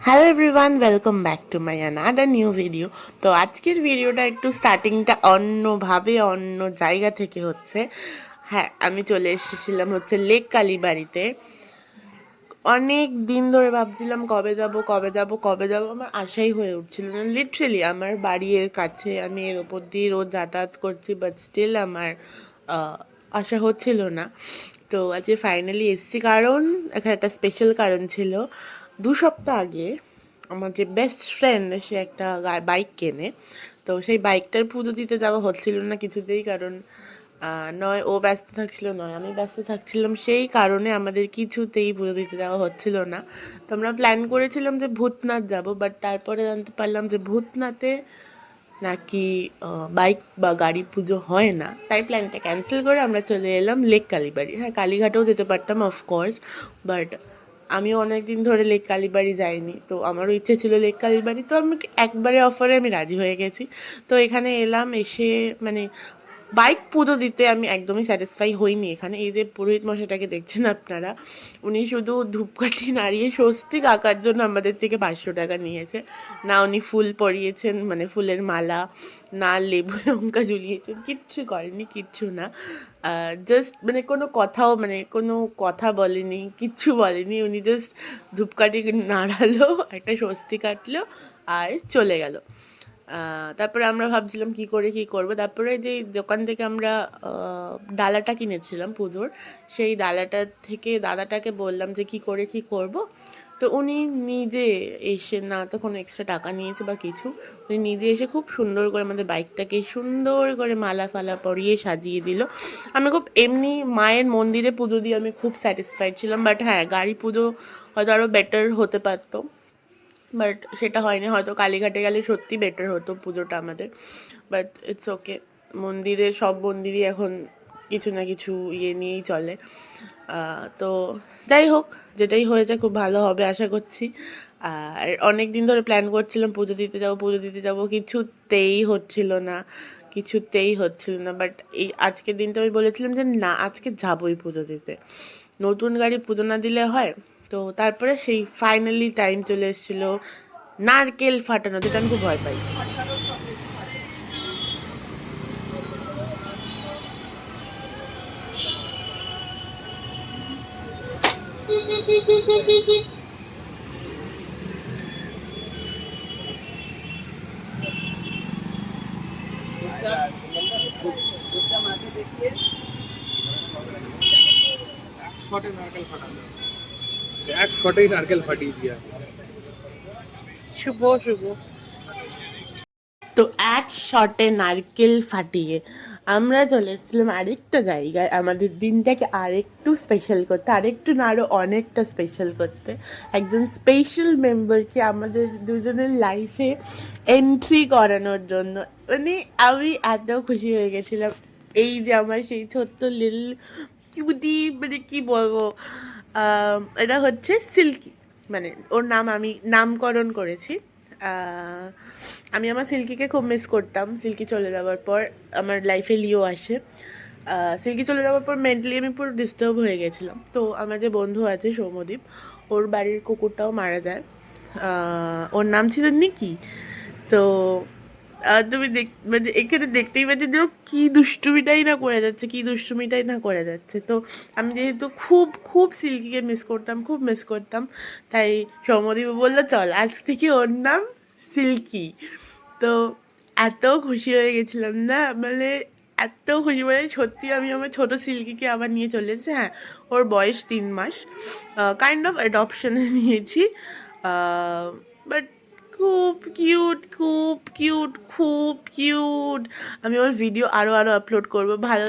Hello everyone, welcome back to my another new video. তো আজকের ভিডিওটা একটু স্টার্টিংটা অন্যভাবে অন্য জায়গা থেকে হচ্ছে। হ্যাঁ, আমি চলে এসেছিলাম হচ্ছে লেক কালীবাড়িতে। অনেক দিন ধরে ভাবছিলাম কবে যাব কবে যাব কবে যাব, আমার আশাই হয়ে উঠছিল না। লিটারেলি আমার বাড়ির কাছে, আমি এর ওপর দিয়ে রোজ যাতায়াত করছি, বাট স্টিল আমার আশা হচ্ছিল না। তো আজকে ফাইনালি এসেছি, কারণ এখানে একটা স্পেশাল কারণ ছিল। 2 সপ্তাহ আগে আমার যে বেস্ট ফ্রেন্ড, সে একটা বাইক কেনে। তো সেই বাইকটার পুজো দিতে যাওয়া হচ্ছিল না কিছুতেই, কারণ নয় ও ব্যস্ত থাকছিল, নয় আমি ব্যস্ত থাকছিলাম। সেই কারণে আমাদের কিছুতেই পুজো দিতে যাওয়া হচ্ছিল না। তো আমরা প্ল্যান করেছিলাম যে ভূতনাথ যাব, বাট তারপরে জানতে পারলাম যে ভূতনাথে নাকি বাইক বা গাড়ি পুজো হয় না। তাই প্ল্যানটা ক্যান্সেল করে আমরা চলে এলাম লেক কালীবাড়ি। হ্যাঁ, কালীঘাটেও যেতে পারতাম অফকোর্স, বাট আমিও অনেক দিন ধরে লেক কালীবাড়ি যাইনি, তো আমারও ইচ্ছে ছিল লেক কালীবাড়ি। তো আমি একবারে অফারে আমি রাজি হয়ে গেছি। তো এখানে এলাম, এসে মানে বাইক পুজো দিতে আমি একদমই স্যাটিসফাই হইনি। এখানে এই যে পুরোহিত মশাইটাকে দেখছেন আপনারা, উনি শুধু ধূপকাঠি নাড়িয়ে স্বস্তিক আঁকার জন্য আমাদের থেকে 500 টাকা নিয়েছে। না উনি ফুল পরিয়েছেন, মানে ফুলের মালা, না লেবু লঙ্কা ঝুলিয়েছেন, কিচ্ছু করেনি, কিচ্ছু না। জাস্ট মানে কোনো কথা বলেনি, কিচ্ছু বলেনি। উনি জাস্ট ধূপকাঠি নাড়ালো, একটা স্বস্তি কাটলো আর চলে গেল। তারপরে আমরা ভাবছিলাম কি করব। তারপরে যে দোকান থেকে আমরা ডালাটা কিনেছিলাম পুজোর, সেই ডালাটা থেকে দাদাটাকে বললাম যে কি করব। তো উনি নিজে এসে, না তো কোনো এক্সট্রা টাকা নিয়েছে বা কিছু, উনি নিজে এসে খুব সুন্দর করে আমাদের বাইকটাকে সুন্দর করে মালা ফালা পরিয়ে সাজিয়ে দিল। আমি খুব এমনি মায়ের মন্দিরে পুজো দিয়ে আমি খুব স্যাটিসফাইড ছিলাম, বাট হ্যাঁ, গাড়ি পুজো হয়তো আরও বেটার হতে পারতো, বাট সেটা হয়নি। হয়তো কালীঘাটে গেলে সত্যি বেটার হতো পুজোটা আমাদের, বাট ইটস ওকে। সব মন্দিরই এখন কিছু না কিছু ইয়ে নিয়েই চলে। তো যাই হোক, যেটাই হয়েছে খুব ভালো হবে আশা করছি। আর অনেক দিন ধরে প্ল্যান করছিলাম পুজো দিতে যাবো, কিছুতেই হচ্ছিল না। বাট এই আজকের দিনটা আমি বলেছিলাম যে না, আজকে যাবোই পুজো দিতে। নতুন গাড়ি পুজো না দিলে হয়? তো তারপরে সেই ফাইনালি টাইম চলে এসেছিলো নারকেল ফাটানো, যেটা আমি খুব ভয় পাই। এক শটেই নারকেল ফাটিয়ে দিয়া। শুভ শুভ। তো এক শটে নারকেল ফাটিয়ে আমরা চলে এসেছিলাম আরেকটা জায়গায়, আমাদের দিনটাকে আরেকটু স্পেশাল করতে, আরেকটু না আরও অনেকটা স্পেশাল করতে। একজন স্পেশাল মেম্বারকে আমাদের দুজনের লাইফে এন্ট্রি করানোর জন্য। মানে আমি এত খুশি হয়ে গেছিলাম। এই যে আমার সেই ছোট্ট লিল কিউটি, মানে কি বলবো, এটা হচ্ছে সিল্কি, মানে ওর নাম আমি নামকরণ করেছি। আমি আমার সিল্কিকে খুব মিস করতাম। সিল্কি চলে যাওয়ার পর আমার লাইফে লিও আসে। সিল্কি চলে যাওয়ার পর মেন্টালি আমি পুরো ডিস্টার্ব হয়ে গেছিলাম। তো আমার যে বন্ধু আছে সৌম্যদীপ, ওর বাড়ির কুকুরটাও মারা যায়। ওর নাম ছিল নিকি। তো তুমি মানে এখানে দেখতেই পাচ্ছি যে ও কী দুষ্টুমিটাই না করে যাচ্ছে। তো আমি যেহেতু খুব খুব সিল্কিকে মিস করতাম, খুব মিস করতাম, তাই সৌম্যদীপ বললো চল আজ থেকে ওর নাম সিল্কি। তো এত খুশি হয়ে গেছিলাম না, মানে এত খুশি, মানে সত্যি আমি আমার ছোটো সিল্কিকে আবার নিয়ে চলে এসেছি। হ্যাঁ, ওর বয়স 3 মাস, কাইন্ড অফ অ্যাডপশনে নিয়েছি। বাট খুব কিউট। আমি ওর ভিডিও আরও আপলোড করবো, ভালো